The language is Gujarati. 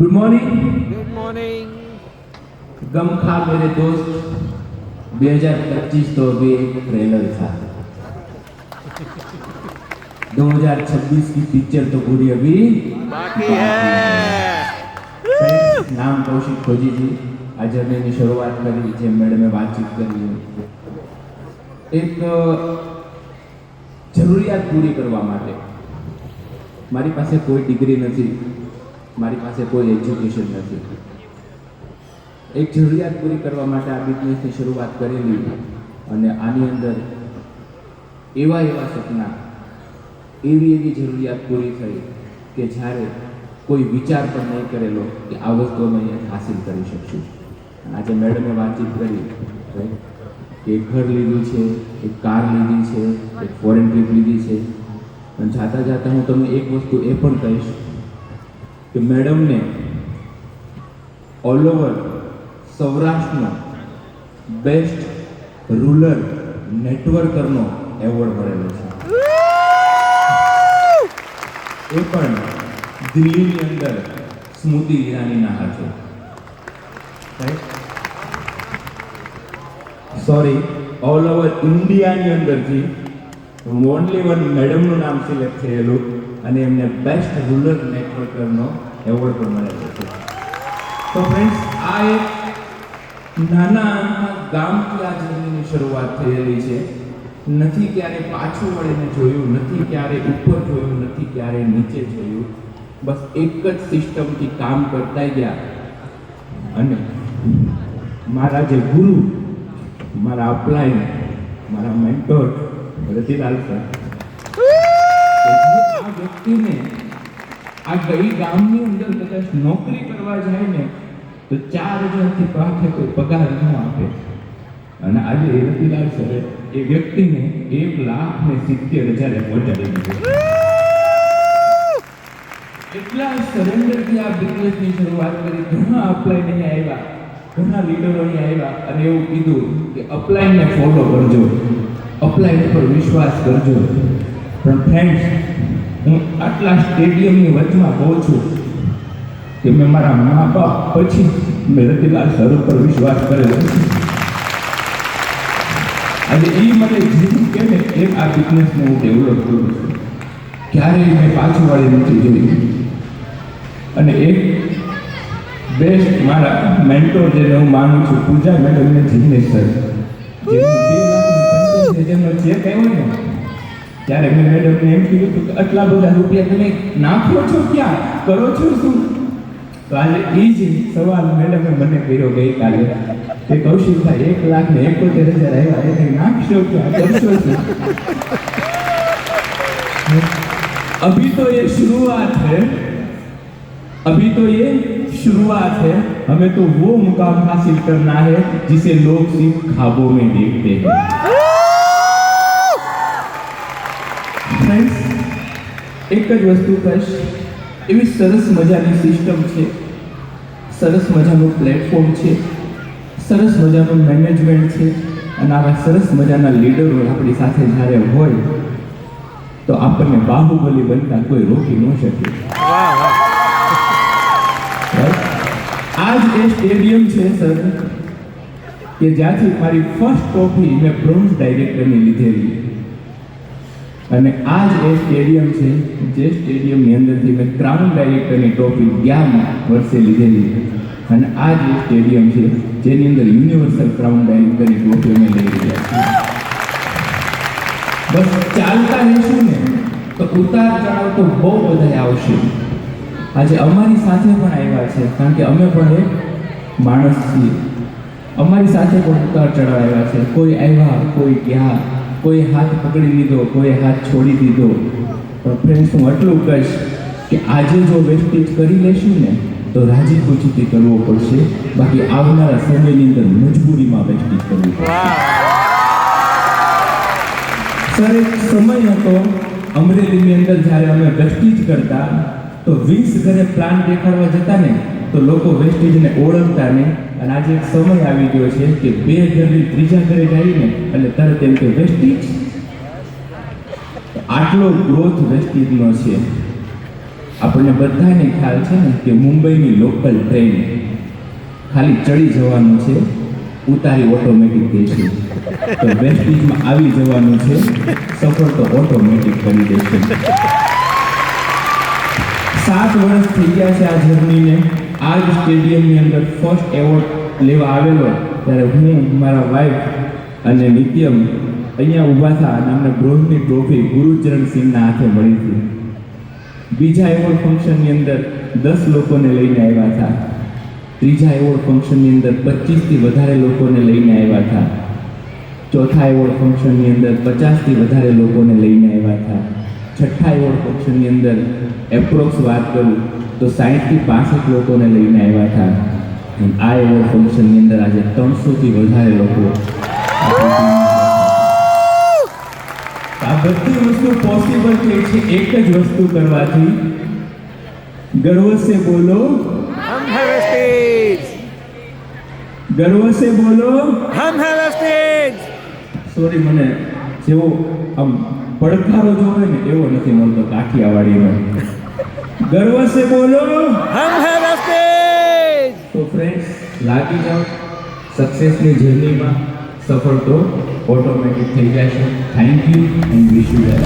Good morning good morning. गम खा मेरे दोस्त 2025 तो अभी एक ट्रेलर था 2026 की पिक्चर तो पूरी अभी बाकी है। फ्रेंड्स, नाम कौशिक खोजी जी આ જર્નીની શરૂઆત કરી જે મેડમે વાતચીત કરી એક જરૂરિયાત પૂરી કરવા માટે મારી પાસે કોઈ ડિગ્રી નથી, મારી પાસે કોઈ એજ્યુકેશન નથી, એક જરૂરિયાત પૂરી કરવા માટે આ બિઝનેસની શરૂઆત કરેલી અને આની અંદર એવા સપના એવી જરૂરિયાત પૂરી થઈ કે જ્યારે કોઈ વિચાર પણ નહીં કરેલો કે આ વસ્તુ અમે અહીંયા હાસિલ કરી શકશું. આજે મેડમે વાતચીત કરી કે એક ઘર લીધું છે, એક કાર લીધી છે, એક ફોરેન ટ્રીપ લીધી છે. અને જાતા હું તમને એક વસ્તુ એ પણ કહીશ કે મેડમને ઓલ ઓવર સૌરાષ્ટ્રનો બેસ્ટ રૂરલ નેટવર્કરનો એવોર્ડ મળેલો છે, એ પણ દિલ્હીની અંદર સ્મૃતિ ઈરાનીના હાથે. સોરી, ઓલ ઓવર ઇન્ડિયાની અંદરથી ઓનલી વન મેડમનું નામ સિલેક્ટ થયેલું અને એમને બેસ્ટ રૂરલ નેટવર્કરનો એવોર્ડ પણ મળેલો છે. તો ફ્રેન્ડ્સ, આ એક નાના ગામથી આ જર્નીની શરૂઆત થયેલી છે. નથી ક્યારે પાછું વળીને જોયું, નથી ક્યારે ઉપર જોયું, નથી ક્યારે નીચે જોયું. બસ એક જ સિસ્ટમથી કામ કરતા ગયા. અને મારા જે ગુરુ, મારા અપલાઈન, મારા મેન્ટોર રતિલાલ સર, આ વ્યક્તિને આ ગઈ ગામની અંદર કદાચ નોકરી કરવા જાય ને તો 4,000થી પાછે કોઈ પગાર ન આપે. અને આજે રતિલાલ સરે એ વ્યક્તિને 1,70,000 પહોંચાડી દીધો. એટલા સરેન્ડરથી આ બિઝનેસની શરૂઆત કરી. ઘણા અપલાઈન અહીંયા આવ્યા, ઘણા લીડરો અહીંયા આવ્યા અને એવું કીધું કે અપલાઈનને ફોલો કરજો, અપલાઈન પર વિશ્વાસ કરજો. પણ ફ્રેન્ડ્સ, હું આટલા સ્ટેડિયમની વચમાં કહું છું કે મેં મારા મા બાપ પછી મેં રતિલાલ સર ઉપર વિશ્વાસ કરેલો. આજે એ મને જીવું કે ને એ આ બિઝનેસને હું ડેવલપ કરું છું. ક્યારેય મેં પાછું વાળી નથી જોઈ. અને એક બેસ્ટ મારા મેન્ટોર જેને હું માનું છું, પૂજા મેડમ ને જિગ્નેશ સર, જેનો ચેક આવ્યો ને ત્યારે મેં મેડમને એમ કીધું હતું કે આટલા બધા રૂપિયા તમે નાખો છો, ક્યાં કરો છો, શું? તો આજે એ જ સવાલ મેડમે મને કર્યો ગઈકાલે કે કૌશિકભાઈ 1,71,000 આવ્યા, એને નાખશો ક્યાં, કરશો શું? अभी तो ये शुरुआत है, अभी तो ये शुरुआत है. हमें तो वो मुकाम हासिल करना है जिसे लोग सिर्फ ख्वाबों में देखते हैं. फ्रेंड्स, एक જ વસ્તુ કહીશ, એવી સરસ મજાની સિસ્ટમ છે, સરસ મજાનું પ્લેટફોર્મ છે, સરસ મજાનું મેનેજમેન્ટ છે. અને આવા સરસ મજાના લીડરો આપણી સાથે જ્યારે હોય તો આપણને બાહુબલી બનતા કોઈ રોકી ન શકે. આ જ એ સ્ટેડિયમ છે સર કે જ્યાંથી મારી ફર્સ્ટ ટ્રોફી મેં બ્રોન્ઝ ડાયરેક્ટરની લીધેલી. અને આ જ એ સ્ટેડિયમ છે જે સ્ટેડિયમની અંદરથી મેં ક્રાઉન ડાયરેક્ટરની ટ્રોફી 11 વર્ષે લીધેલી. અને આ જ એ સ્ટેડિયમ છે જેની અંદર યુનિવર્સલ ક્રાઉન ડાયરેક્ટરની ટ્રોફી અમે લઈ રહ્યા છીએ. બસ ચાલતા રહીશું ને તો ઉતાર ચઢાવ તો બહુ બધા આવશે. આજે અમારી સાથે પણ આવ્યા છે, કારણ કે અમે પણ એક માણસ છીએ. અમારી સાથે પણ ઉતાર ચઢાવ આવ્યા છે. કોઈ આવ્યા, કોઈ ગયા, કોઈ હાથ પકડી લીધો, કોઈ હાથ છોડી દીધો. પણ ફ્રેન્ડ્સ, હું એટલું કહીશ કે આજે જો વેસ્ટેજ કરી લેશું ને તો રાજી ખુશીથી કરવો પડશે, બાકી આવનારા સમયની અંદર મજબૂરીમાં વેસ્ટેજ કરવું પડશે. સર, એક સમય હતો અમરેલીની અંદર જ્યારે અમે વેસ્ટેજ કરતા તો 20 ઘરે પ્લાન દેખાડવા જતા ને તો લોકો વેસ્ટેજને ઓળખતા નહીં. અને આજે એક સમય આવી ગયો છે કે 2 ઘરની 3જા ઘરે જાય ને એટલે તરત એમ કે વેસ્ટેજ. આટલો ગ્રોથ વેસ્ટેજનો છે. આપણને બધાને ખ્યાલ છે ને કે મુંબઈની લોકલ ટ્રેન ખાલી ચડી જવાનું છે, ઉતારી ઓટોમેટિક દેશે. તો વેસ્ટીજમાં આવી જવાનું છે, સફર તો ઓટોમેટિક કરી દેશે. 7 વર્ષ થઈ ગયા છે આ જર્નીને. આ જ સ્ટેડિયમની અંદર ફર્સ્ટ એવોર્ડ લેવા આવેલો ત્યારે હું, મારા વાઈફ અને નિત્યમ અહીંયા ઊભા હતા અને અમને બ્રોન્ઝની ટ્રોફી ગુરુચરણ સિંહના હાથે મળી હતી. બીજા એવોર્ડ ફંક્શનની અંદર 10 લોકોને લઈને આવ્યા હતા. ત્રીજા એવોર્ડ ફંક્શનની અંદર 25થી વધારે લોકોને લઈને આવ્યા હતા. ચોથા એવોર્ડ ફંક્શનની અંદર 50થી વધારે લોકોને લઈને આવ્યા હતા. છઠ્ઠા એવોર્ડ ફંક્શનની અંદર એપ્રોક્સ વાત કરું તો 60થી 65 લોકોને લઈને આવ્યા હતા. આ એવોર્ડ ફંક્શનની અંદર આજે 300થી વધારે લોકો. આ બધી વસ્તુ પોસિબલ થઈ છે એક જ વસ્તુ કરવાથી. गर्व से बोलो हम है वेस्टेज, गर्व से बोलो हम है वेस्टेज. સોરી, મને જેવો આમ પડકારો જોવે ને એવો નથી મળતો કાઠિયાવાડીનો. गर्व से बोलो हम है वेस्टेज. તો ફ્રેન્ડ્સ, લાગી જાઓ સક્સેસની જર્નીમાં. સફળ તો ઓટોમેટિક થઈ જશે. Thank you and wish you well.